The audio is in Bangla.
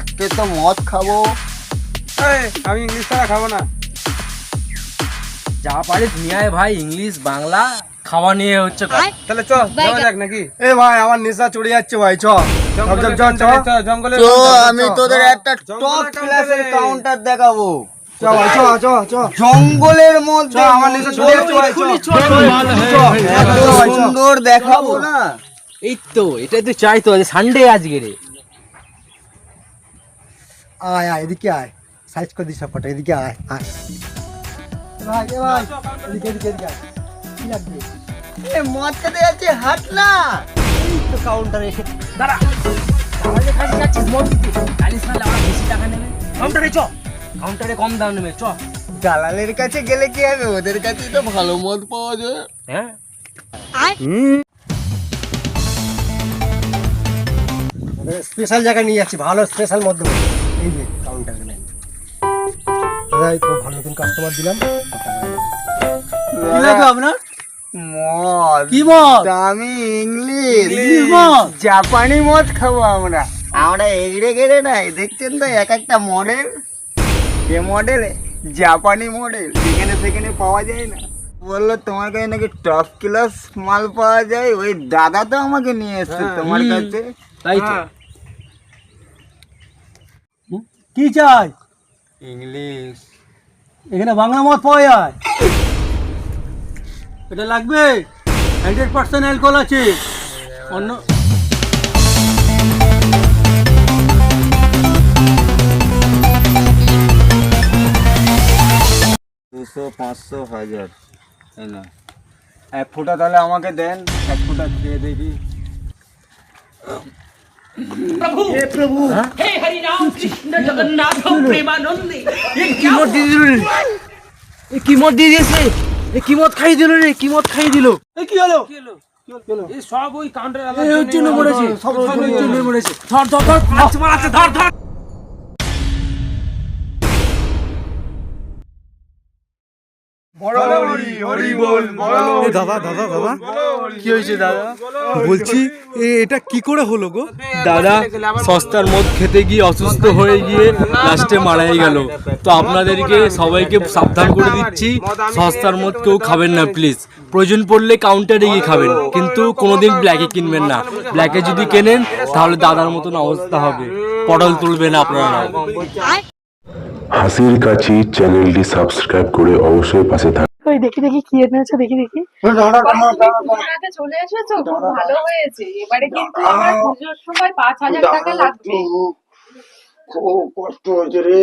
আজকে তো মদ খাবো। আমি ইংলিশ ছাড়া খাবো না। যা পারিস নিয়ে আয় ভাই, ইংলিশ বাংলা খাওয়া নিয়ে হচ্ছে। তাহলে চ যাওয়া যাক নাকি? এ ভাই আমার নেশা চড়ে যাচ্ছে ভাই, চ জঙ্গলে তো আমি তোদের একটা টপ ক্লাসের কাউন্টার দেখাবো। চ ভাই, চ চ চ জঙ্গলের মধ্যে আমার নেশা চড়ে যাচ্ছে ভাই, চ এত সুন্দর দেখাবো না। এই তো এটাই তো চাই তো, সানডে আজকে রে। আয় আয় এদিকে আয়, সাইজ করে দিস সব কটা, এদিকে আয় আয় ভাই, এ ভাই এদিকে এদিকে এদিকে আয়। কি লাগবে? এ মদ খেতে যাচ্ছে, হাট না। এই তো কাউন্টারে দাঁড়া, তাহলে কাছে যাচ্ছিস মদ দিতে, কালিস না আমরা বেশি টাকা নেবে। কাউন্টারে চ, কাউন্টারে কম দাম নেবে, চ। দালালের কাছে গেলে কি হবে, ওদের কাছেই তো ভালো মদ পাওয়া যায়। হ্যাঁ স্পেশাল জায়গায় নিয়ে যাচ্ছি, ভালো স্পেশাল মধ্যে। এই যে কাউন্টারে নেন দাদা, এই খুব ভালো নতুন কাস্টমার দিলাম। কি লাগবে আপনার? মদ। কি মদ? দামি ইংলিশ ইংলিশ মদ? জাপানি মদ খাবো আমরা। আমরা এগড়ে গেড়ে নাই, দেখছেন তো এক একটা মডেল। এ মডেল জাপানি মডেল, যেখানে সেখানে পাওয়া যায় না। বললো তোমার কাছে নাকি টপ ক্লাস মাল পাওয়া যায়, ওই দাদা তো আমাকে নিয়ে এসছে তোমার কাছে। তাই তো। কি চাই? ইংলিশ। এখানে বাংলা মদ পাওয়া যায়? এটা লাগবে? 100% অ্যালকোহল আছে। অন্য 200, 500, 1000। এই না, এক ফুটা তাহলে আমাকে দেন, এক ফুটা দিয়ে দেখি। हे हरिनाम कृष्ण जगन्नाथ प्रेमानंद ये क्या মদ দিয়ে দিল রে, এ কি মদ দিয়ে দিয়েছে, এ কি মদ খাই দিল রে, কি মদ খাই দিল। এই কি হলো? এই সব ওই কাউন্টার এর জন্য মরেছে, সব এর জন্য মরেছে। ধর ধর ধর, মারছে ধর ধর। দাদা দাদা দাদা কি হয়েছে দাদা? বলছি এটা কি করে হলো গো? দাদা সস্তার মদ খেতে গিয়ে অসুস্থ হয়ে গিয়ে লাস্টে মারাই গেল। তো আপনাদেরকে সবাইকে সাবধান করে দিচ্ছি, সস্তার মদ কেউ খাবেন না প্লিজ। প্রয়োজন পড়লে কাউন্টারে গিয়ে খাবেন, কিন্তু কোনোদিন ব্ল্যাকে কিনবেন না। ব্ল্যাকে যদি কেনেন তাহলে দাদার মতন অবস্থা হবে, পটল তুলবেন আপনারা। হাসির কাছি চ্যানেলটি সাবস্ক্রাইব করে অবশ্যই পাশে থাকুন। ওই দেখি দেখি কি এনেছো, দেখি দেখি। চলে এসেছো, খুব ভালো হয়েছে। এবারে কিন্তু আমার পুজোর সময় 5,000 টাকা লাগবে। খুব কষ্ট হয়েছে রে।